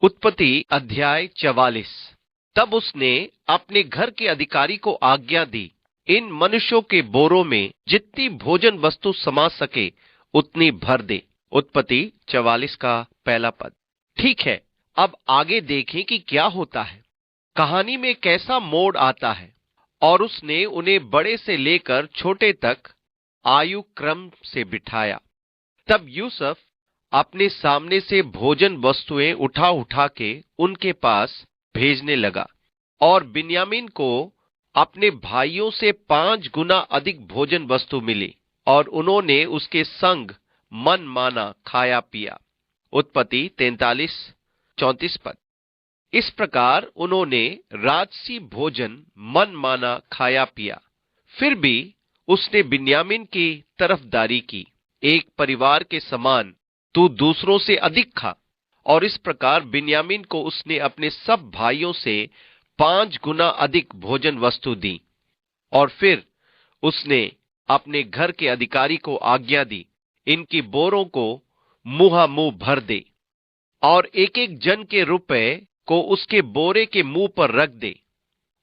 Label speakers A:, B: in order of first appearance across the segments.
A: उत्पत्ति अध्याय 44। तब उसने अपने घर के अधिकारी को आज्ञा दी, इन मनुष्यों के बोरों में जितनी भोजन वस्तु समा सके उतनी भर दे। उत्पत्ति 44 का पहला पद। ठीक है, अब आगे देखें कि क्या होता है, कहानी में कैसा मोड़ आता है। और उसने उन्हें बड़े से लेकर छोटे तक आयु क्रम से बिठाया। तब यूसुफ अपने सामने से भोजन वस्तुएं उठा उठा के उनके पास भेजने लगा, और बिन्यामीन को अपने भाइयों से 5 गुना अधिक भोजन वस्तु मिली, और उन्होंने उसके संग मन माना खाया पिया। उत्पत्ति 43-34 पद। इस प्रकार उन्होंने राजसी भोजन मन माना खाया पिया। फिर भी उसने बिन्यामीन की तरफदारी की, एक परिवार के समान तू दूसरों से अधिक खा। और इस प्रकार बिन्यामीन को उसने अपने सब भाइयों से 5 गुना अधिक भोजन वस्तु दी। और फिर उसने अपने घर के अधिकारी को आज्ञा दी, इनकी बोरों को मुंह भर दे, और एक एक जन के रुपए को उसके बोरे के मुंह पर रख दे,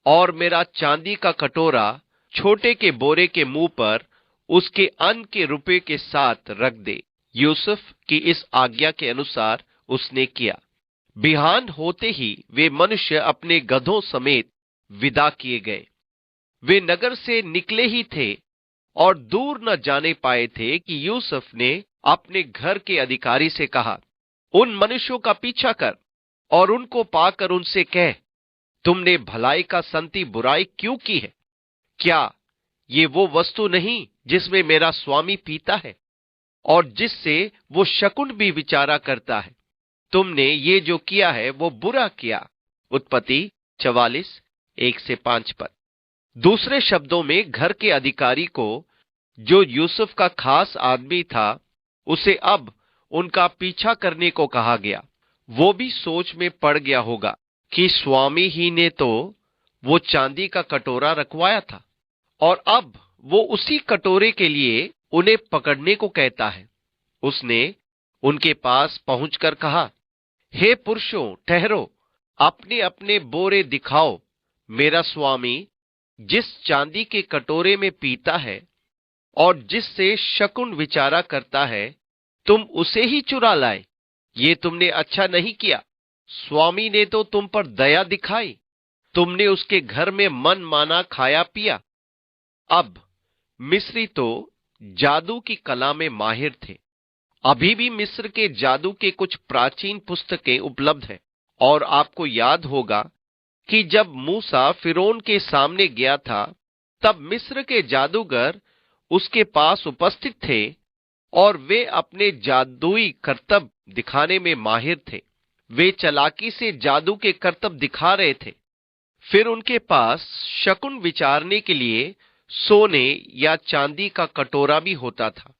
A: और मेरा चांदी का कटोरा छोटे के बोरे के मुंह पर उसके अन्न के रुपए के साथ रख दे। यूसुफ की इस आज्ञा के अनुसार उसने किया। बिहान होते ही वे मनुष्य अपने गधों समेत विदा किए गए। वे नगर से निकले ही थे और दूर न जाने पाए थे कि यूसुफ ने अपने घर के अधिकारी से कहा, उन मनुष्यों का पीछा कर और उनको पाकर उनसे कह, तुमने भलाई का संति बुराई क्यों की है? क्या ये वो वस्तु नहीं जिसमें मेरा स्वामी पीता है और जिससे वो शकुन भी विचारा करता है? तुमने ये जो किया है वो बुरा किया। उत्पत्ति 44-1-5 पद। दूसरे शब्दों में, घर के अधिकारी को, जो यूसुफ का खास आदमी था, उसे अब उनका पीछा करने को कहा गया। वो भी सोच में पड़ गया होगा कि स्वामी ही ने तो वो चांदी का कटोरा रखवाया था, और अब वो उसी कटोरे के लिए उन्हें पकड़ने को कहता है। उसने उनके पास पहुंचकर कहा, हे पुरुषों, ठहरो, अपने अपने बोरे दिखाओ। मेरा स्वामी जिस चांदी के कटोरे में पीता है और जिससे शकुन विचारा करता है, तुम उसे ही चुरा लाए। ये तुमने अच्छा नहीं किया। स्वामी ने तो तुम पर दया दिखाई, तुमने उसके घर में मन माना खाया पिया। अब मिस्री तो जादू की कला में माहिर थे। अभी भी मिस्र के जादू के कुछ प्राचीन पुस्तकें उपलब्ध हैं, और आपको याद होगा कि जब मूसा फिरौन के सामने गया था, तब मिस्र के जादूगर उसके पास उपस्थित थे, और वे अपने जादुई करतब दिखाने में माहिर थे। वे चालाकी से जादू के करतब दिखा रहे थे। फिर उनके पास शकुन विचारने के लिए सोने या चांदी का कटोरा भी होता था।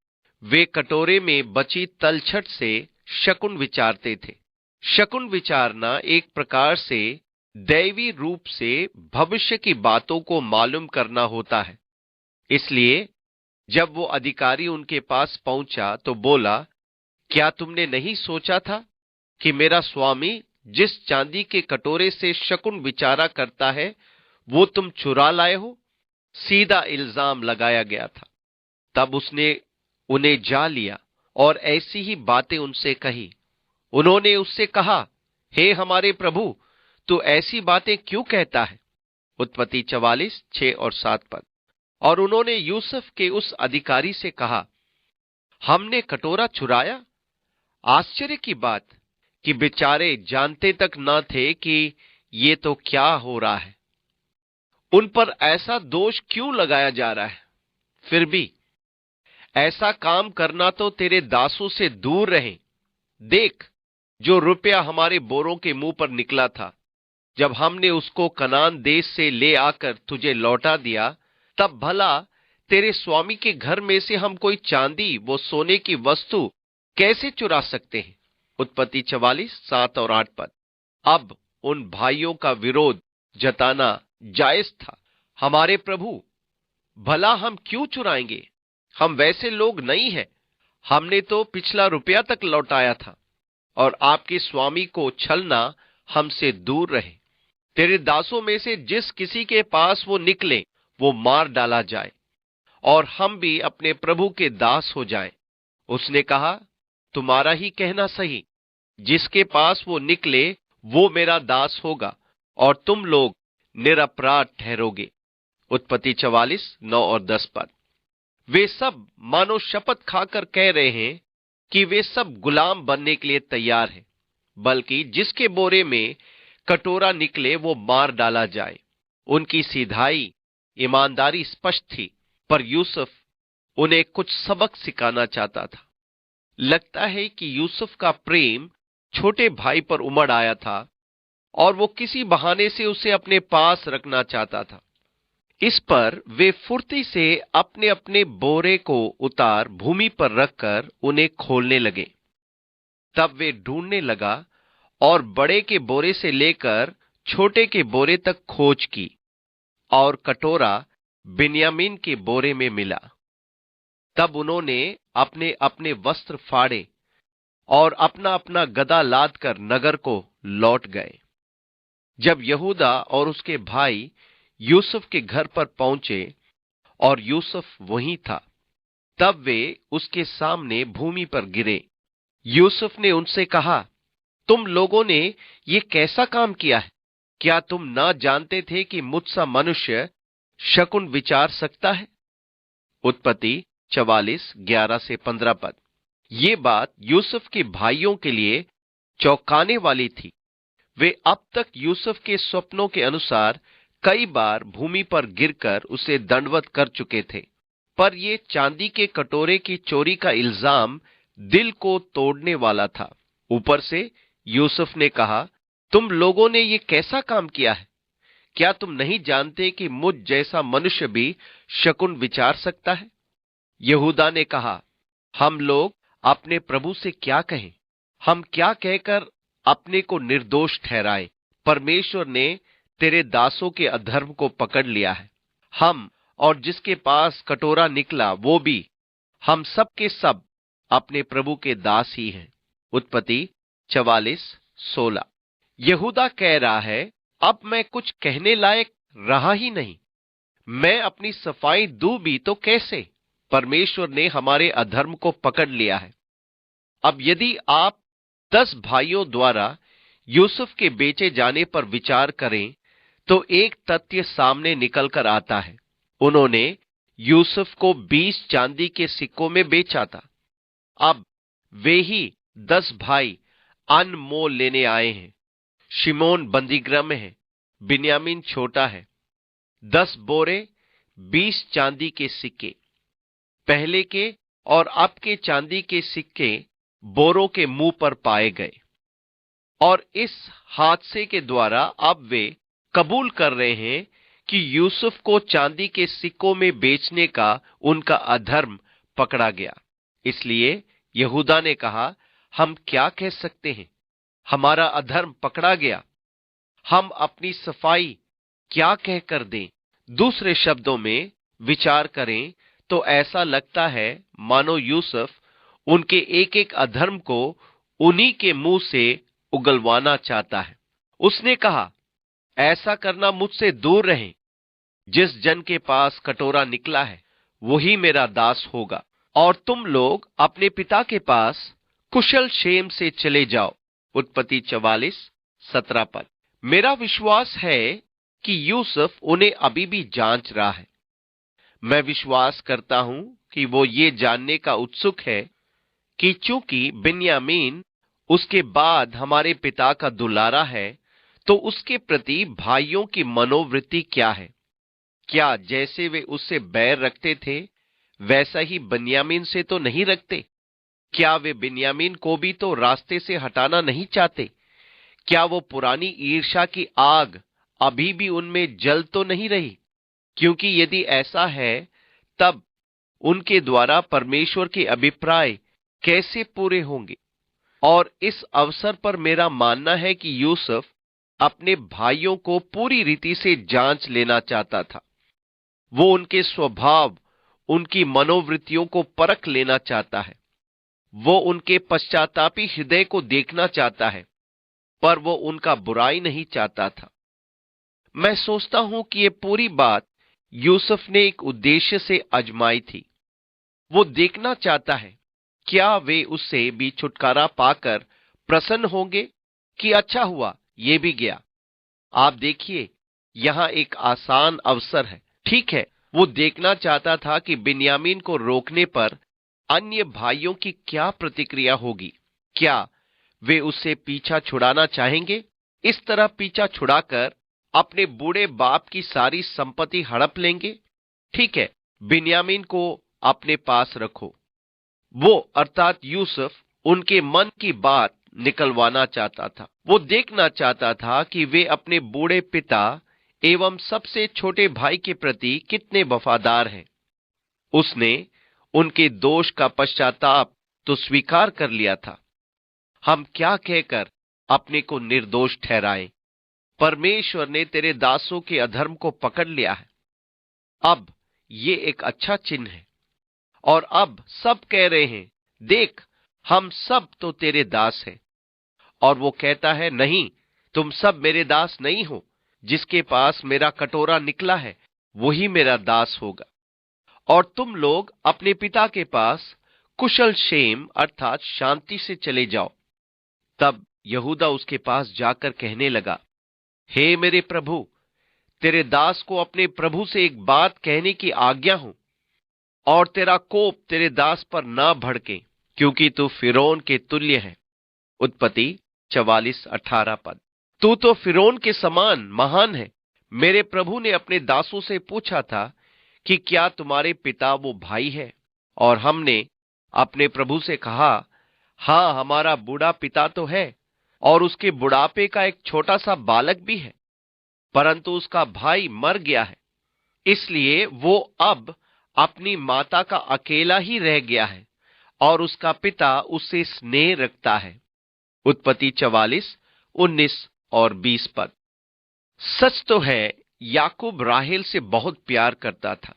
A: वे कटोरे में बची तलछट से शकुन विचारते थे। शकुन विचारना एक प्रकार से दैवी रूप से भविष्य की बातों को मालूम करना होता है। इसलिए जब वो अधिकारी उनके पास पहुंचा तो बोला, क्या तुमने नहीं सोचा था कि मेरा स्वामी जिस चांदी के कटोरे से शकुन विचारा करता है वो तुम चुरा लाए हो? सीधा इल्जाम लगाया गया था। तब उसने उन्हें जा लिया और ऐसी ही बातें उनसे कही। उन्होंने उससे कहा, हे हमारे प्रभु, तू ऐसी बातें क्यों कहता है? उत्पत्ति 44-6-7 पद। और उन्होंने यूसुफ के उस अधिकारी से कहा, हमने कटोरा चुराया? आश्चर्य की बात कि बेचारे जानते तक न थे कि ये तो क्या हो रहा है। उन पर ऐसा दोष क्यों लगाया जा रहा है? फिर भी ऐसा काम करना तो तेरे दासों से दूर रहे। देख, जो रुपया हमारे बोरों के मुंह पर निकला था, जब हमने उसको कनान देश से ले आकर तुझे लौटा दिया, तब भला तेरे स्वामी के घर में से हम कोई चांदी वो सोने की वस्तु कैसे चुरा सकते हैं? उत्पत्ति 44-7-8 पद। अब उन भाइयों का विरोध जताना जायज था। हमारे प्रभु, भला हम क्यों चुराएंगे? हम वैसे लोग नहीं हैं। हमने तो पिछला रुपया तक लौटाया था। और आपके स्वामी को छलना हमसे दूर रहे। तेरे दासों में से जिस किसी के पास वो निकले वो मार डाला जाए, और हम भी अपने प्रभु के दास हो जाएं। उसने कहा, तुम्हारा ही कहना सही, जिसके पास वो निकले वो मेरा दास होगा, और तुम लोग निरपराध ठहरोगे। उत्पत्ति 44:9 और 10 पद। वे सब मानो शपथ खाकर कह रहे हैं कि वे सब गुलाम बनने के लिए तैयार हैं, बल्कि जिसके बोरे में कटोरा निकले वो मार डाला जाए। उनकी सीधाई, ईमानदारी स्पष्ट थी, पर यूसुफ उन्हें कुछ सबक सिखाना चाहता था। लगता है कि यूसुफ का प्रेम छोटे भाई पर उमड़ आया था और वो किसी बहाने से उसे अपने पास रखना चाहता था। इस पर वे फुर्ती से अपने अपने बोरे को उतार भूमि पर रखकर उन्हें खोलने लगे। तब वे ढूंढने लगा और बड़े के बोरे से लेकर छोटे के बोरे तक खोज की, और कटोरा बिन्यामीन के बोरे में मिला। तब उन्होंने अपने अपने वस्त्र फाड़े और अपना अपना गदा लाद कर नगर को लौट गए। जब यहूदा और उसके भाई यूसुफ के घर पर पहुंचे और यूसुफ वहीं था, तब वे उसके सामने भूमि पर गिरे। यूसुफ ने उनसे कहा, तुम लोगों ने ये कैसा काम किया है? क्या तुम ना जानते थे कि मुझसा मनुष्य शकुन विचार सकता है? उत्पत्ति 44:11-15 पद। ये बात यूसुफ के भाइयों के लिए चौंकाने वाली थी। वे अब तक यूसुफ के स्वप्नों के अनुसार कई बार भूमि पर गिरकर उसे दंडवत कर चुके थे, पर ये चांदी के कटोरे की चोरी का इल्जाम दिल को तोड़ने वाला था। ऊपर से यूसुफ ने कहा, तुम लोगों ने ये कैसा काम किया है? क्या तुम नहीं जानते कि मुझ जैसा मनुष्य भी शकुन विचार सकता है? यहूदा ने कहा, हम लोग अपने प्रभु से क्या कहें? हम क्या कहकर अपने को निर्दोष ठहराएं? परमेश्वर ने तेरे दासों के अधर्म को पकड़ लिया है। हम और जिसके पास कटोरा निकला वो भी, हम सब के सब अपने प्रभु के दास ही हैं। उत्पत्ति 44:16। यहूदा कह रहा है, अब मैं कुछ कहने लायक रहा ही नहीं। मैं अपनी सफाई दूं भी तो कैसे? परमेश्वर ने हमारे अधर्म को पकड़ लिया है। अब यदि आप 10 भाइयों द्वारा यूसुफ के बेचे जाने पर विचार करें तो एक तथ्य सामने निकल कर आता है। उन्होंने यूसुफ को 20 चांदी के सिक्कों में बेचा था। अब वे ही 10 भाई अनमोल लेने आए हैं। शिमोन बंदीगृह में है, बिन्यामीन छोटा है। 10 बोरे 20 चांदी के सिक्के। पहले के और अब के चांदी के सिक्के बोरों के मुंह पर पाए गए, और इस हादसे के द्वारा अब वे कबूल कर रहे हैं कि यूसुफ को चांदी के सिक्कों में बेचने का उनका अधर्म पकड़ा गया। इसलिए यहूदा ने कहा, हम क्या कह सकते हैं? हमारा अधर्म पकड़ा गया, हम अपनी सफाई क्या कहकर दें? दूसरे शब्दों में विचार करें तो ऐसा लगता है मानो यूसुफ उनके एक एक अधर्म को उन्हीं के मुंह से उगलवाना चाहता है। उसने कहा, ऐसा करना मुझसे दूर रहे। जिस जन के पास कटोरा निकला है वही मेरा दास होगा, और तुम लोग अपने पिता के पास कुशल क्षेम से चले जाओ। उत्पत्ति 44:17 पद। मेरा विश्वास है कि यूसुफ उन्हें अभी भी जांच रहा है। मैं विश्वास करता हूं कि वो ये जानने का उत्सुक है कि चूंकि बिन्यामीन उसके बाद हमारे पिता का दुलारा है, तो उसके प्रति भाइयों की मनोवृत्ति क्या है? क्या जैसे वे उससे बैर रखते थे वैसा ही बिन्यामीन से तो नहीं रखते? क्या वे बिन्यामीन को भी तो रास्ते से हटाना नहीं चाहते? क्या वो पुरानी ईर्ष्या की आग अभी भी उनमें जल तो नहीं रही? क्योंकि यदि ऐसा है तब उनके द्वारा परमेश्वर के अभिप्राय कैसे पूरे होंगे? और इस अवसर पर मेरा मानना है कि यूसुफ अपने भाइयों को पूरी रीति से जांच लेना चाहता था। वो उनके स्वभाव, उनकी मनोवृत्तियों को परख लेना चाहता है। वो उनके पश्चातापी हृदय को देखना चाहता है, पर वो उनका बुराई नहीं चाहता था। मैं सोचता हूं कि ये पूरी बात यूसुफ ने एक उद्देश्य से आजमाई थी। वो देखना चाहता है क्या वे उससे भी छुटकारा पाकर प्रसन्न होंगे कि अच्छा हुआ ये भी गया। आप देखिए, यहां एक आसान अवसर है। ठीक है, वो देखना चाहता था कि बिन्यामीन को रोकने पर अन्य भाइयों की क्या प्रतिक्रिया होगी। क्या वे उससे पीछा छुड़ाना चाहेंगे, इस तरह पीछा छुड़ाकर अपने बूढ़े बाप की सारी संपत्ति हड़प लेंगे। ठीक है, बिन्यामीन को अपने पास रखो। वो अर्थात यूसुफ उनके मन की बात निकलवाना चाहता था। वो देखना चाहता था कि वे अपने बूढ़े पिता एवं सबसे छोटे भाई के प्रति कितने वफादार हैं। उसने उनके दोष का पश्चाताप तो स्वीकार कर लिया था। हम क्या कहकर अपने को निर्दोष ठहराएं? परमेश्वर ने तेरे दासों के अधर्म को पकड़ लिया है। अब ये एक अच्छा चिन्ह है। और अब सब कह रहे हैं, देख, हम सब तो तेरे दास हैं। और वो कहता है, नहीं, तुम सब मेरे दास नहीं हो। जिसके पास मेरा कटोरा निकला है वही मेरा दास होगा। और तुम लोग अपने पिता के पास कुशल क्षेम अर्थात शांति से चले जाओ। तब यहूदा उसके पास जाकर कहने लगा, हे मेरे प्रभु, तेरे दास को अपने प्रभु से एक बात कहने की आज्ञा हो, और तेरा कोप तेरे दास पर ना भड़के, क्योंकि तू फिरौन के तुल्य है। उत्पत्ति 44:18 पद। तू तो फिरौन के समान महान है। मेरे प्रभु ने अपने दासों से पूछा था कि क्या तुम्हारे पिता वो भाई है? और हमने अपने प्रभु से कहा, हां, हमारा बूढ़ा पिता तो है, और उसके बुढ़ापे का एक छोटा सा बालक भी है, परंतु उसका भाई मर गया है, इसलिए वो अब अपनी माता का अकेला ही रह गया है, और उसका पिता उससे स्नेह रखता है। उत्पत्ति 44:19 और 20 पद। सच तो है, याकूब राहेल से बहुत प्यार करता था।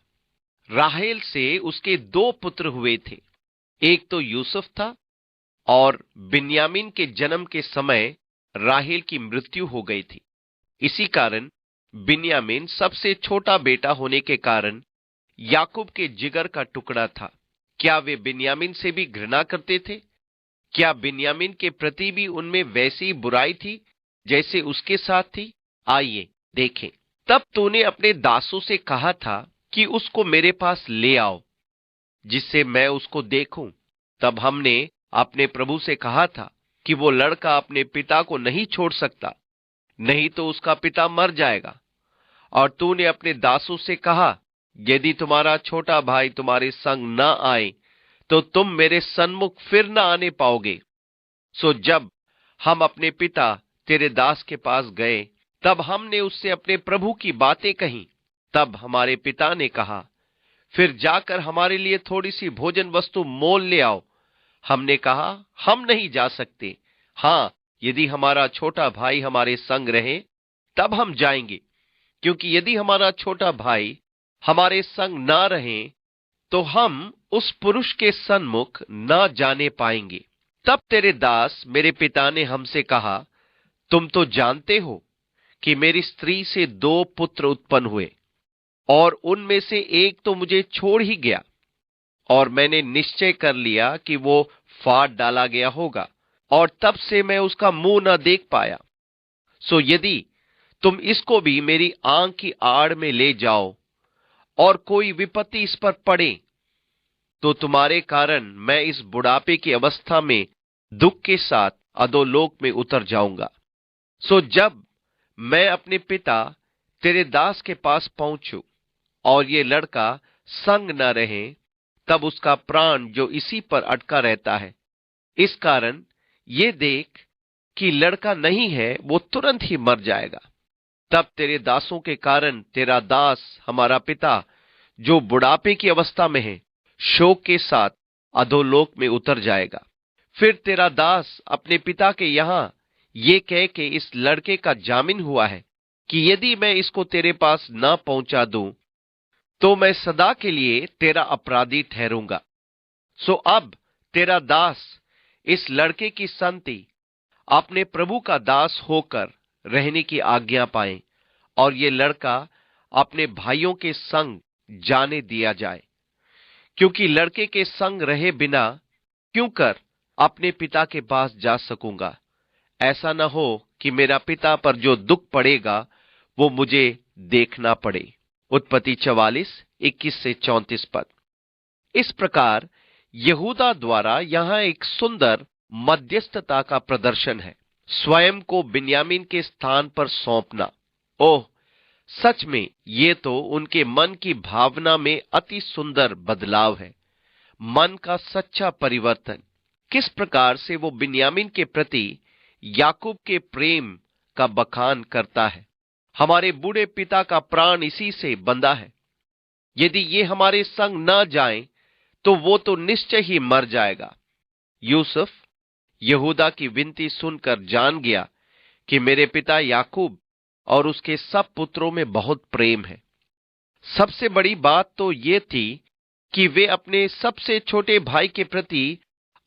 A: राहेल से उसके 2 पुत्र हुए थे। एक तो यूसुफ था, और बिन्यामीन के जन्म के समय राहेल की मृत्यु हो गई थी। इसी कारण बिन्यामीन सबसे छोटा बेटा होने के कारण याकूब के जिगर का टुकड़ा था। क्या वे बिन्यामीन से भी घृणा करते थे? क्या बिन्यामीन के प्रति भी उनमें वैसी बुराई थी जैसे उसके साथ थी? आइए देखें। तब तूने अपने दासों से कहा था कि उसको मेरे पास ले आओ, जिससे मैं उसको देखूं। तब हमने अपने प्रभु से कहा था कि वो लड़का अपने पिता को नहीं छोड़ सकता, नहीं तो उसका पिता मर जाएगा। और तूने अपने दासों से कहा, यदि तुम्हारा छोटा भाई तुम्हारे संग न आए तो तुम मेरे सन्मुख फिर न आने पाओगे। सो जब हम अपने पिता तेरे दास के पास गए, तब हमने उससे अपने प्रभु की बातें कही। तब हमारे पिता ने कहा, फिर जाकर हमारे लिए थोड़ी सी भोजन वस्तु मोल ले आओ। हमने कहा, हम नहीं जा सकते। हां, यदि हमारा छोटा भाई हमारे संग रहे तब हम जाएंगे, क्योंकि यदि हमारा छोटा भाई हमारे संग ना रहे तो हम उस पुरुष के सन्मुख न जाने पाएंगे। तब तेरे दास मेरे पिता ने हमसे कहा, तुम तो जानते हो कि मेरी स्त्री से 2 पुत्र उत्पन्न हुए, और उनमें से एक तो मुझे छोड़ ही गया, और मैंने निश्चय कर लिया कि वो फाड़ डाला गया होगा, और तब से मैं उसका मुंह न देख पाया। सो यदि तुम इसको भी मेरी आंख की आड़ में ले जाओ और कोई विपत्ति इस पर पड़े, तो तुम्हारे कारण मैं इस बुढ़ापे की अवस्था में दुख के साथ अधोलोक में उतर जाऊंगा। सो जब मैं अपने पिता तेरे दास के पास पहुंचू और ये लड़का संग न रहे, तब उसका प्राण जो इसी पर अटका रहता है, इस कारण ये देख कि लड़का नहीं है, वो तुरंत ही मर जाएगा। तब तेरे दासों के कारण तेरा दास हमारा पिता जो बुढ़ापे की अवस्था में है, शोक के साथ अधोलोक में उतर जाएगा। फिर तेरा दास अपने पिता के यहां ये कह के इस लड़के का जामिन हुआ है कि यदि मैं इसको तेरे पास ना पहुंचा दूं तो मैं सदा के लिए तेरा अपराधी ठहरूंगा। सो अब तेरा दास इस लड़के की संतति अपने प्रभु का दास होकर रहने की आज्ञा पाए और ये लड़का अपने भाइयों के संग जाने दिया जाए, क्योंकि लड़के के संग रहे बिना क्यों कर अपने पिता के पास जा सकूंगा। ऐसा न हो कि मेरा पिता पर जो दुख पड़ेगा वो मुझे देखना पड़े। उत्पत्ति 44:21-34 पद। इस प्रकार यहूदा द्वारा यहां एक सुंदर मध्यस्थता का प्रदर्शन है, स्वयं को बिन्यामीन के स्थान पर सौंपना। ओह, सच में ये तो उनके मन की भावना में अति सुंदर बदलाव है, मन का सच्चा परिवर्तन। किस प्रकार से वो बिन्यामीन के प्रति याकूब के प्रेम का बखान करता है। हमारे बूढ़े पिता का प्राण इसी से बंधा है। यदि ये हमारे संग न जाएं तो वो तो निश्चय ही मर जाएगा। यूसुफ यहूदा की विनती सुनकर जान गया कि मेरे पिता याकूब और उसके सब पुत्रों में बहुत प्रेम है। सबसे बड़ी बात तो ये थी कि वे अपने सबसे छोटे भाई के प्रति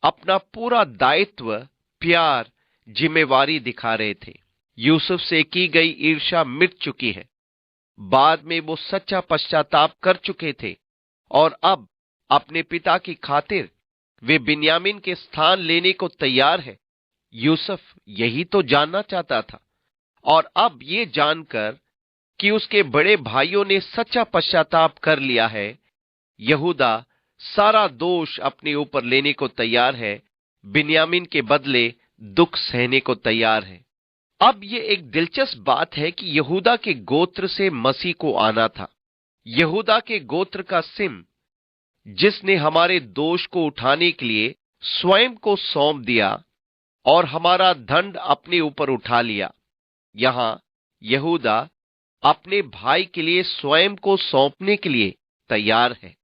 A: अपना पूरा दायित्व, प्यार, जिम्मेवारी दिखा रहे थे। यूसुफ से की गई ईर्ष्या मिट चुकी है। बाद में वो सच्चा पश्चाताप कर चुके थे और अब अपने पिता की खातिर वे बिन्यामीन के स्थान लेने को तैयार है। यूसुफ यही तो जानना चाहता था और अब ये जानकर कि उसके बड़े भाइयों ने सच्चा पश्चाताप कर लिया है, यहूदा सारा दोष अपने ऊपर लेने को तैयार है, बिन्यामीन के बदले दुख सहने को तैयार है। अब ये एक दिलचस्प बात है कि यहूदा के गोत्र से मसीह को आना था। यहूदा के गोत्र का सिम, जिसने हमारे दोष को उठाने के लिए स्वयं को सौंप दिया और हमारा दंड अपने ऊपर उठा लिया। यहां यहूदा अपने भाई के लिए स्वयं को सौंपने के लिए तैयार है।